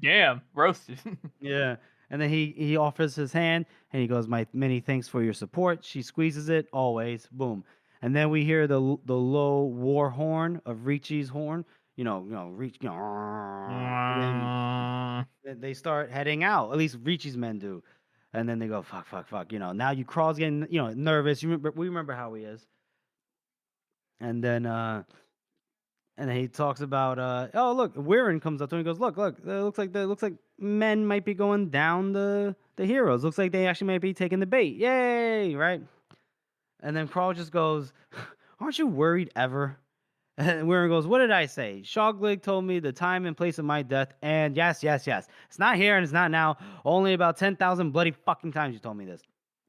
Damn, roasted. Yeah. And then he offers his hand and he goes, my many thanks for your support. She squeezes it, always. Boom. And then we hear the low war horn of Ricci's horn. Reach. And then they start heading out. At least Ricci's men do. And then they go, fuck. Now Crawl's getting, nervous. We remember how he is. And then he talks about, oh look, Weirin comes up to him and goes, look, it looks like men might be going down the heroes. Looks like they actually might be taking the bait. Yay, right? And then Crawl just goes, aren't you worried ever? And Weirin goes, what did I say? Shoglig told me the time and place of my death, and yes. It's not here and it's not now. Only about 10,000 bloody fucking times you told me this.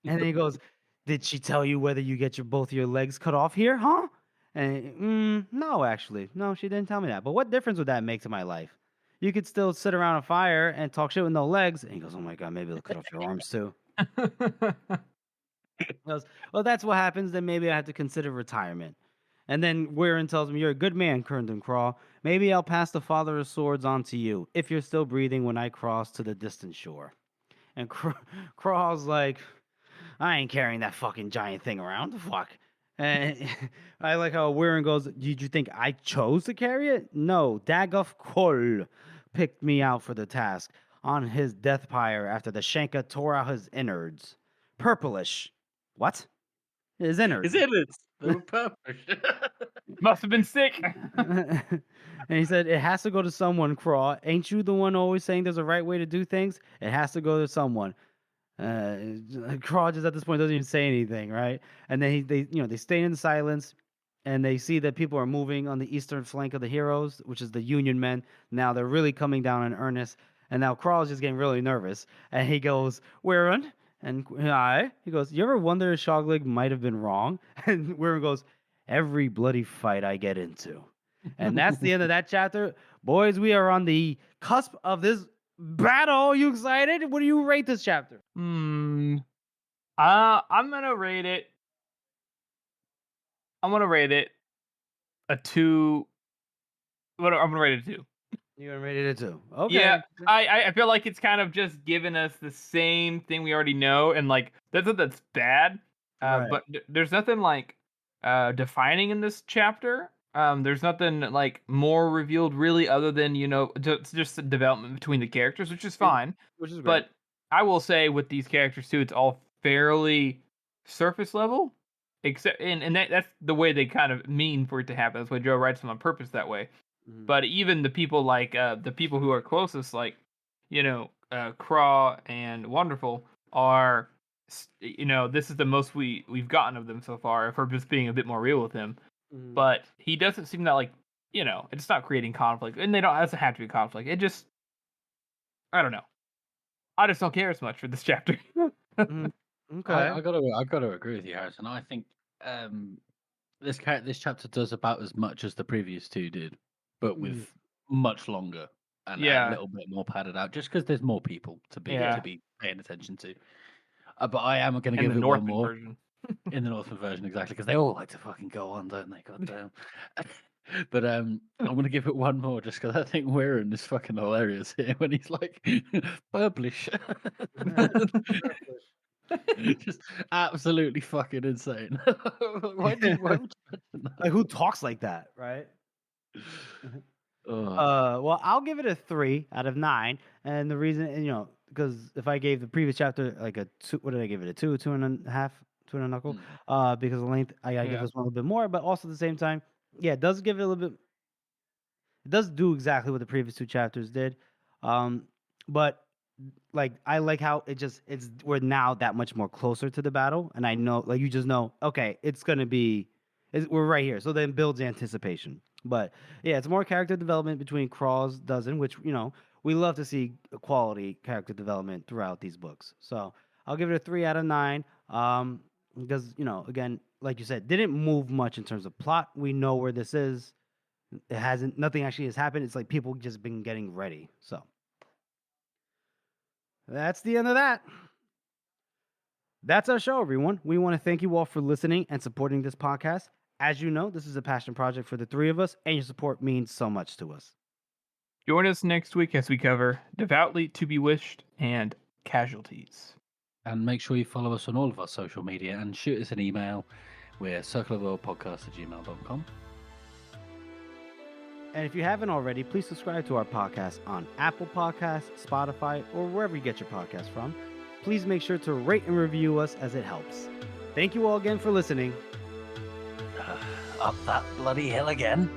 And then he goes, did she tell you whether you get both your legs cut off here, huh? And no, actually. No, she didn't tell me that. But what difference would that make to my life? You could still sit around a fire and talk shit with no legs. And he goes, oh my God, maybe they'll cut off your arms too. He goes, well, that's what happens. Then maybe I have to consider retirement. And then Weirin tells him, you're a good man, Kerndon Crawl. Maybe I'll pass the Father of Swords on to you, if you're still breathing when I cross to the distant shore. And Crawl's like, I ain't carrying that fucking giant thing around. The fuck? And I like how Weirin goes, did you think I chose to carry it? No, Dagoth Kol picked me out for the task on his death pyre after the Shanka tore out his innards. Purplish. What? His innards. His innards. They were purplish. Must have been sick. And he said, it has to go to someone, Craw. Ain't you the one always saying there's a right way to do things? It has to go to someone. Craw just at this point doesn't even say anything, right? And then they stay in silence, and they see that people are moving on the eastern flank of the heroes, which is the Union men. Now they're really coming down in earnest, and now Craw's just getting really nervous. And he goes, Weirin? And he goes, you ever wonder if Shoglig might have been wrong? And Weirin goes, every bloody fight I get into. And that's the end of that chapter. Boys, we are on the cusp of this battle. You excited? What do you rate this chapter? I'm gonna rate it. I'm gonna rate it a 2. I'm gonna rate it a 2. You're gonna rate it a 2. Okay. Yeah, I feel like it's kind of just giving us the same thing we already know, and like that's bad. Right. But there's nothing like defining in this chapter. There's nothing like more revealed really, other than just the development between the characters, which is fine. Which is great. But I will say with these characters too, it's all fairly surface level. Except and that's the way they kind of mean for it to happen. That's why Joe writes them on purpose that way. Mhm. But even the people like the people who are closest, like Craw and Wonderful, are this is the most we've gotten of them so far. If we're just being a bit more real with him, Mhm. but he doesn't seem that like it's not creating conflict, and it doesn't have to be conflict. It just I don't know. I just don't care as much for this chapter. Mhm. Okay. I gotta agree with you, Harrison. I think this chapter does about as much as the previous two did, but Mhm. with much longer and a Yeah. little bit more padded out, just because there's more people to be Yeah. paying attention to. But I am going to In give the it one Northman more version. in the Northman version, exactly, because they all like to fucking go on, don't they? God damn. But I'm going to give it one more just because I think Weirin is fucking hilarious here when he's like, publish. Just absolutely fucking insane. Why would you mention that? Like, who talks like that, right? Ugh. Well, I'll give it a 3 out of 9, and the reason, because if I gave the previous chapter like a 2, what did I give it? A 2, 2.5, 2 and a knuckle. Because of the length, I gotta give Yeah. this one a little bit more, but also at the same time, yeah, it does give it a little bit. It does do exactly what the previous 2 chapters did, but like I like how we're now that much more closer to the battle, and I know, like, you just know, okay, we're right here, so then builds anticipation. But yeah, it's more character development between Craw's dozen, which we love to see quality character development throughout these books. So I'll give it a 3 out of 9. Because again, like you said, didn't move much in terms of plot. We know where this is. Nothing actually has happened. It's like people just been getting ready. So that's the end of that. That's our show, everyone. We want to thank you all for listening and supporting this podcast. As you know, this is a passion project for the 3 of us, and your support means so much to us. Join us next week as we cover Devoutly to Be Wished and Casualties. And make sure you follow us on all of our social media and shoot us an email. We're circleoftheworldpodcast@gmail.com. And if you haven't already, please subscribe to our podcast on Apple Podcasts, Spotify, or wherever you get your podcast from. Please make sure to rate and review us, as it helps. Thank you all again for listening. Up that bloody hill again.